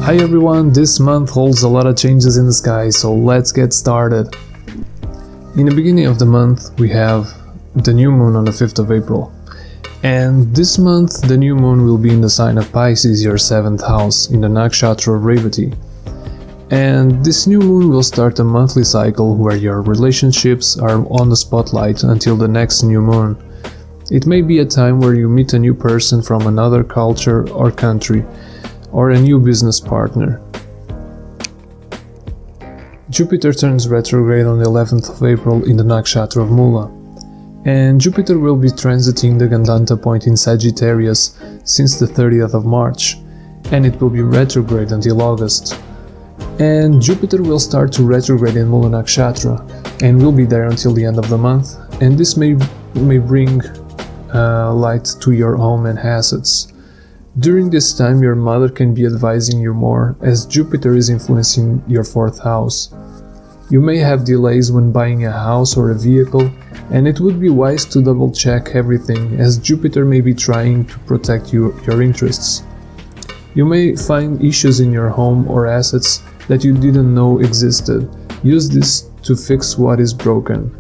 Hi everyone, this month holds a lot of changes in the sky, so let's get started. In the beginning of the month we have the new moon on the 5th of April. And this month the new moon will be in the sign of Pisces, your 7th house, in the nakshatra of Revati. And this new moon will start a monthly cycle where your relationships are on the spotlight until the next new moon. It may be a time where you meet a new person from another culture or country, or a new business partner. Jupiter turns retrograde on the 11th of April in the nakshatra of Mula. And Jupiter will be transiting the Gandanta point in Sagittarius since the 30th of March, and it will be retrograde until August. And Jupiter will start to retrograde in Mula nakshatra, and will be there until the end of the month, and this may bring light to your home and assets. During this time your mother can be advising you more, as Jupiter is influencing your 4th house. You may have delays when buying a house or a vehicle, and it would be wise to double check everything, as Jupiter may be trying to protect your interests. You may find issues in your home or assets that you didn't know existed. Use this to fix what is broken.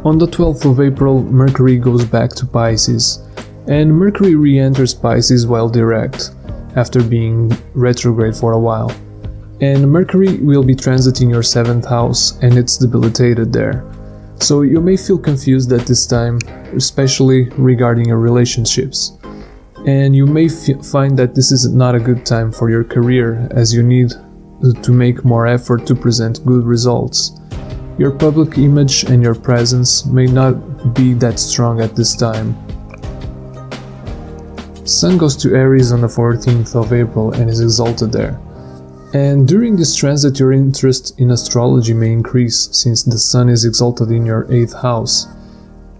On the 12th of April, Mercury goes back to Pisces, and Mercury re-enters Pisces while direct, after being retrograde for a while. And Mercury will be transiting your 7th house, and it's debilitated there. So you may feel confused at this time, especially regarding your relationships. And you may find that this is not a good time for your career, as you need to make more effort to present good results. Your public image and your presence may not be that strong at this time. Sun goes to Aries on the 14th of April and is exalted there. And during this transit your interest in astrology may increase, since the Sun is exalted in your 8th house.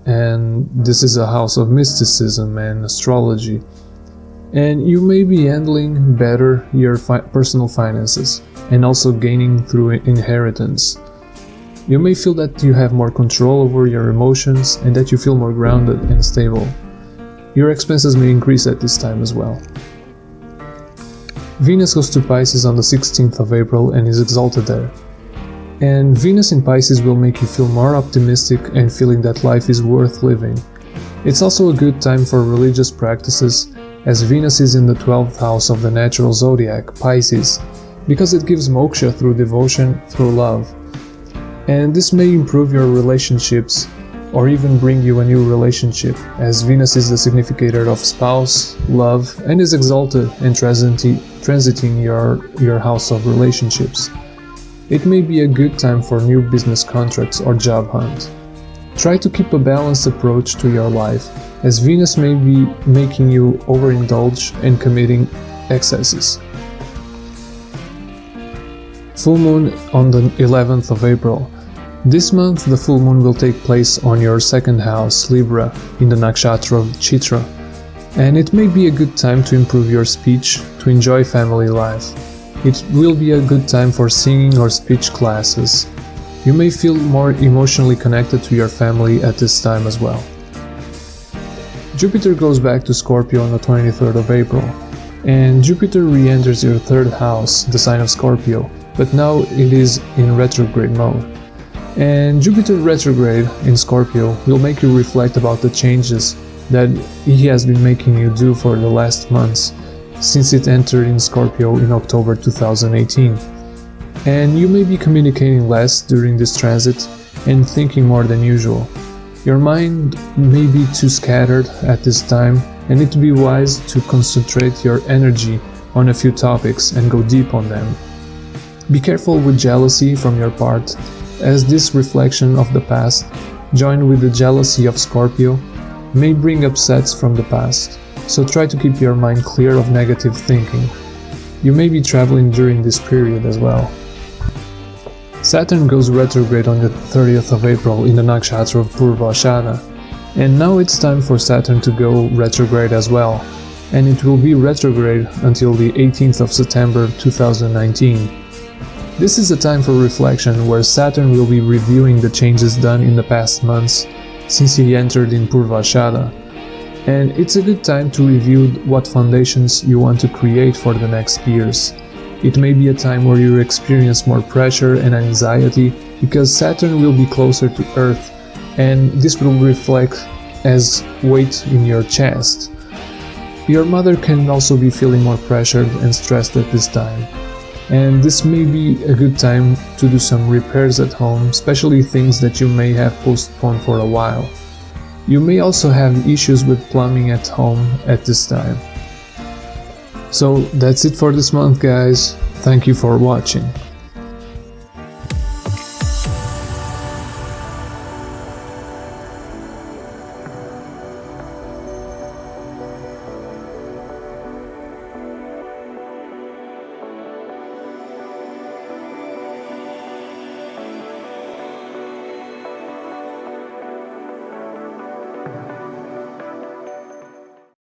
And this is a house of mysticism and astrology. And you may be handling better your personal finances, and also gaining through inheritance. You may feel that you have more control over your emotions and that you feel more grounded and stable. Your expenses may increase at this time as well. Venus goes to Pisces on the 16th of April and is exalted there. And Venus in Pisces will make you feel more optimistic and feeling that life is worth living. It's also a good time for religious practices, as Venus is in the 12th house of the natural zodiac, Pisces, because it gives moksha through devotion, through love. And this may improve your relationships, or even bring you a new relationship, as Venus is the significator of spouse, love, and is exalted and transiting your house of relationships. It may be a good time for new business contracts or job hunt. Try to keep a balanced approach to your life, as Venus may be making you overindulge and committing excesses. Full moon on the 11th of April. This month the full moon will take place on your 2nd house, Libra, in the nakshatra of Chitra, and it may be a good time to improve your speech, to enjoy family life. It will be a good time for singing or speech classes. You may feel more emotionally connected to your family at this time as well. Jupiter goes back to Scorpio on the 23rd of April, and Jupiter re-enters your 3rd house, the sign of Scorpio, but now it is in retrograde mode. And Jupiter retrograde in Scorpio will make you reflect about the changes that he has been making you do for the last months, since it entered in Scorpio in October 2018. And you may be communicating less during this transit and thinking more than usual. Your mind may be too scattered at this time, and it would be wise to concentrate your energy on a few topics and go deep on them. Be careful with jealousy from your part, as this reflection of the past, joined with the jealousy of Scorpio, may bring upsets from the past, so try to keep your mind clear of negative thinking. You may be traveling during this period as well. Saturn goes retrograde on the 30th of April in the nakshatra of Purvashada, and now it's time for Saturn to go retrograde as well, and it will be retrograde until the 18th of September 2019. This is a time for reflection where Saturn will be reviewing the changes done in the past months since he entered in Purvashada. And it's a good time to review what foundations you want to create for the next years. It may be a time where you experience more pressure and anxiety because Saturn will be closer to Earth, and this will reflect as weight in your chest. Your mother can also be feeling more pressured and stressed at this time, and this may be a good time to do some repairs at home, especially things that you may have postponed for a while. You may also have issues with plumbing at home at this time. So that's it for this month, guys. Thank you for watching.